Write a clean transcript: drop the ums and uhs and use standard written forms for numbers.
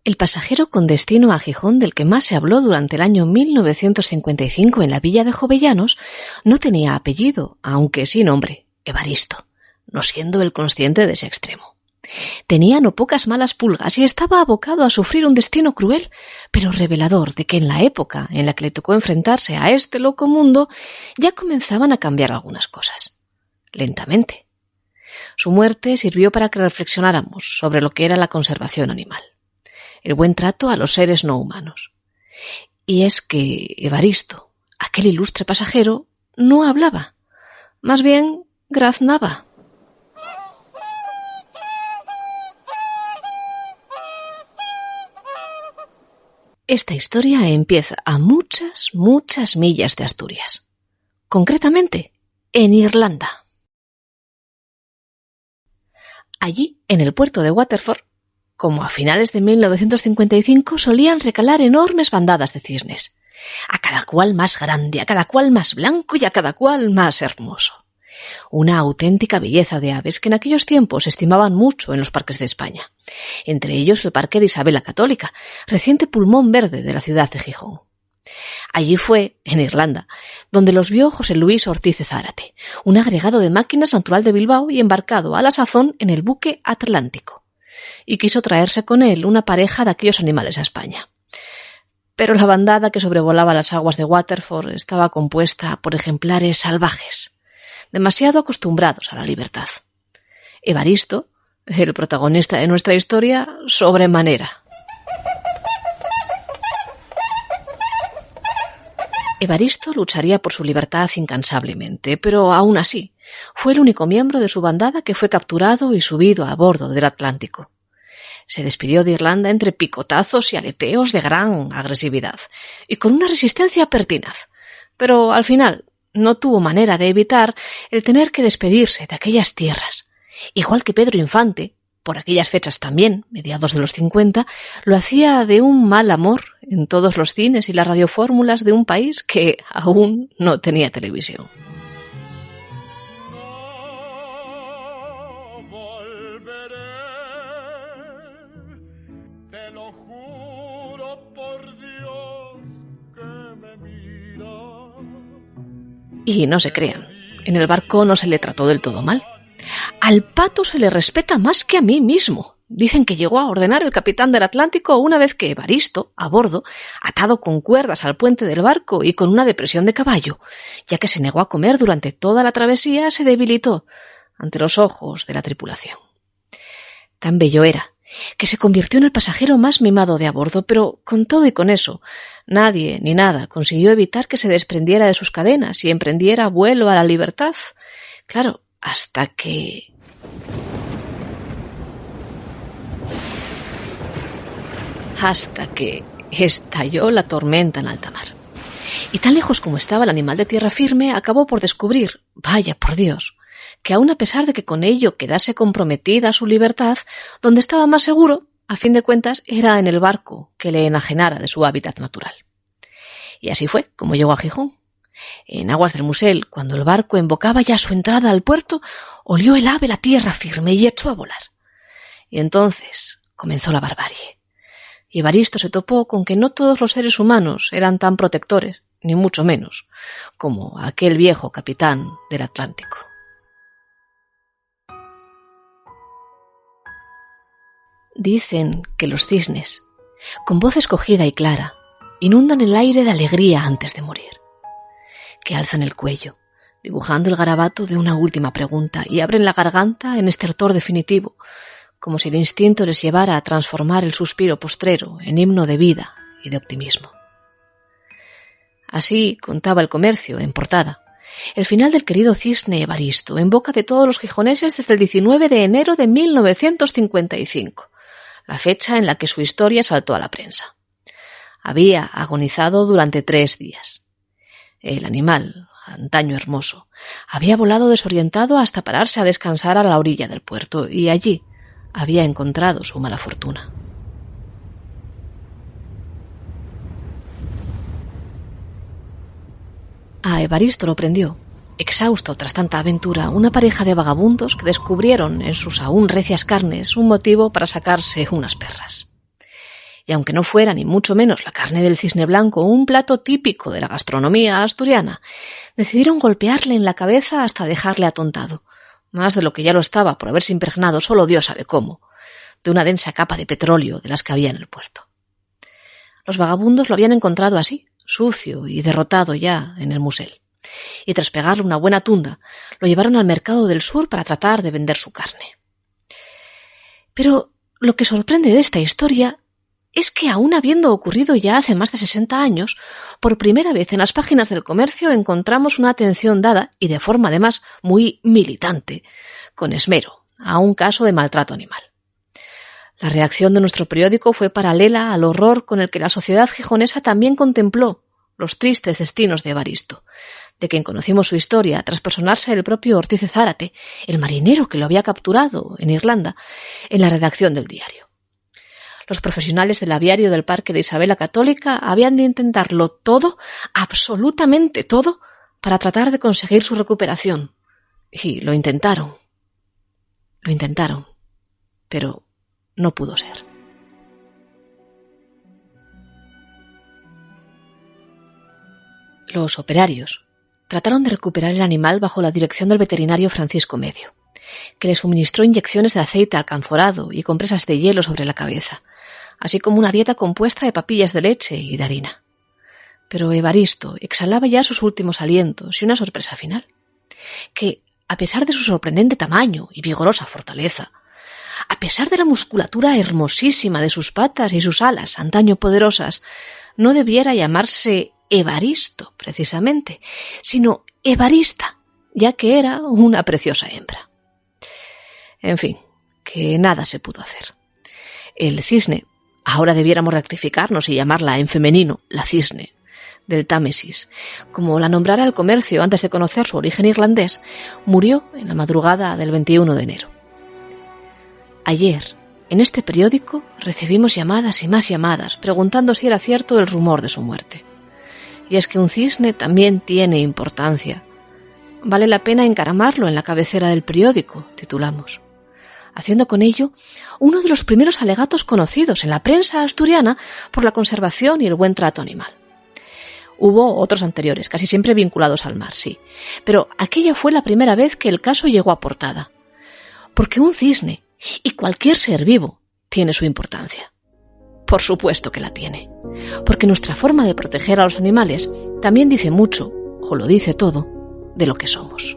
El pasajero con destino a Gijón del que más se habló durante el año 1955 en la villa de Jovellanos no tenía apellido, aunque sí nombre, Evaristo, no siendo él consciente de ese extremo. Tenía no pocas malas pulgas y estaba abocado a sufrir un destino cruel, pero revelador de que en la época en la que le tocó enfrentarse a este loco mundo ya comenzaban a cambiar algunas cosas. Lentamente. Su muerte sirvió para que reflexionáramos sobre lo que era la conservación animal, el buen trato a los seres no humanos. Y es que Evaristo, aquel ilustre pasajero, no hablaba, más bien graznaba. Esta historia empieza a muchas millas de Asturias, concretamente en Irlanda. Allí, en el puerto de Waterford, como a finales de 1955, solían recalar enormes bandadas de cisnes, a cada cual más grande, a cada cual más blanco y a cada cual más hermoso. Una auténtica belleza de aves que en aquellos tiempos se estimaban mucho en los parques de España, entre ellos el Parque de Isabel la Católica, reciente pulmón verde de la ciudad de Gijón. Allí fue, en Irlanda, donde los vio José Luis Ortiz de Zárate, un agregado de máquinas natural de Bilbao y embarcado a la sazón en el buque Atlántico, y quiso traerse con él una pareja de aquellos animales a España. Pero la bandada que sobrevolaba las aguas de Waterford estaba compuesta por ejemplares salvajes, demasiado acostumbrados a la libertad. Evaristo, el protagonista de nuestra historia, sobremanera. Evaristo lucharía por su libertad incansablemente, pero aún así, fue el único miembro de su bandada que fue capturado y subido a bordo del Atlántico. Se despidió de Irlanda entre picotazos y aleteos de gran agresividad, y con una resistencia pertinaz, pero al final no tuvo manera de evitar el tener que despedirse de aquellas tierras. Igual que Pedro Infante, por aquellas fechas también, mediados de los 50, lo hacía de un mal amor en todos los cines y las radiofórmulas de un país que aún no tenía televisión. Y no se crean, en el barco no se le trató del todo mal. Al pato se le respeta más que a mí mismo. Dicen que llegó a ordenar el capitán del Atlántico una vez que Evaristo, a bordo, atado con cuerdas al puente del barco y con una depresión de caballo, ya que se negó a comer durante toda la travesía, se debilitó ante los ojos de la tripulación. Tan bello era, que se convirtió en el pasajero más mimado de a bordo, pero con todo y con eso, nadie ni nada consiguió evitar que se desprendiera de sus cadenas y emprendiera vuelo a la libertad. Claro, hasta que estalló la tormenta en alta mar. Y tan lejos como estaba el animal de tierra firme, acabó por descubrir, vaya por Dios, que aun a pesar de que con ello quedase comprometida su libertad, donde estaba más seguro, a fin de cuentas, era en el barco que le enajenara de su hábitat natural. Y así fue como llegó a Gijón. En aguas del Musel, cuando el barco embocaba ya su entrada al puerto, olió el ave la tierra firme y echó a volar. Y entonces comenzó la barbarie. Y Evaristo se topó con que no todos los seres humanos eran tan protectores, ni mucho menos, como aquel viejo capitán del Atlántico. Dicen que los cisnes, con voz escogida y clara, inundan el aire de alegría antes de morir, que alzan el cuello, dibujando el garabato de una última pregunta, y abren la garganta en estertor definitivo, como si el instinto les llevara a transformar el suspiro postrero en himno de vida y de optimismo. Así contaba El Comercio, en portada, el final del querido cisne Evaristo, en boca de todos los gijoneses desde el 19 de enero de 1955, la fecha en la que su historia saltó a la prensa. Había agonizado durante 3 días. El animal, antaño hermoso, había volado desorientado hasta pararse a descansar a la orilla del puerto, y allí había encontrado su mala fortuna. A Evaristo lo prendió, exhausto tras tanta aventura, una pareja de vagabundos que descubrieron en sus aún recias carnes un motivo para sacarse unas perras. y aunque no fuera ni mucho menos la carne del cisne blanco un plato típico de la gastronomía asturiana, decidieron golpearle en la cabeza hasta dejarle atontado, más de lo que ya lo estaba por haberse impregnado, solo Dios sabe cómo, de una densa capa de petróleo de las que había en el puerto. Los vagabundos lo habían encontrado así, sucio y derrotado ya en el musel, y tras pegarle una buena tunda, lo llevaron al mercado del sur para tratar de vender su carne. Pero lo que sorprende de esta historia es que, aun habiendo ocurrido ya hace más de 60 años, por primera vez en las páginas del Comercio encontramos una atención dada, y de forma además muy militante, con esmero, a un caso de maltrato animal. La reacción de nuestro periódico fue paralela al horror con el que la sociedad gijonesa también contempló los tristes destinos de Evaristo, de quien conocimos su historia tras personarse el propio Ortiz de Zárate, el marinero que lo había capturado en Irlanda, en la redacción del diario. Los profesionales del aviario del Parque de Isabel la Católica habían de intentarlo todo, absolutamente todo, para tratar de conseguir su recuperación. Y lo intentaron. Pero no pudo ser. Los operarios trataron de recuperar el animal bajo la dirección del veterinario Francisco Medio, que le suministró inyecciones de aceite alcanforado y compresas de hielo sobre la cabeza, así como una dieta compuesta de papillas de leche y de harina. Pero Evaristo exhalaba ya sus últimos alientos y una sorpresa final, que, a pesar de su sorprendente tamaño y vigorosa fortaleza, a pesar de la musculatura hermosísima de sus patas y sus alas antaño poderosas, no debiera llamarse Evaristo, precisamente, sino Evarista, ya que era una preciosa hembra. En fin, que nada se pudo hacer. El cisne, ahora debiéramos rectificarnos y llamarla en femenino la cisne, del Támesis, como la nombrara el Comercio antes de conocer su origen irlandés, murió en la madrugada del 21 de enero. Ayer, en este periódico, recibimos llamadas y más llamadas preguntando si era cierto el rumor de su muerte. Y es que un cisne también tiene importancia. Vale la pena encaramarlo en la cabecera del periódico, titulamos, haciendo con ello uno de los primeros alegatos conocidos en la prensa asturiana por la conservación y el buen trato animal. Hubo otros anteriores, casi siempre vinculados al mar, sí, pero aquella fue la primera vez que el caso llegó a portada. Porque un cisne, y cualquier ser vivo, tiene su importancia. Por supuesto que la tiene, porque nuestra forma de proteger a los animales también dice mucho, o lo dice todo, de lo que somos.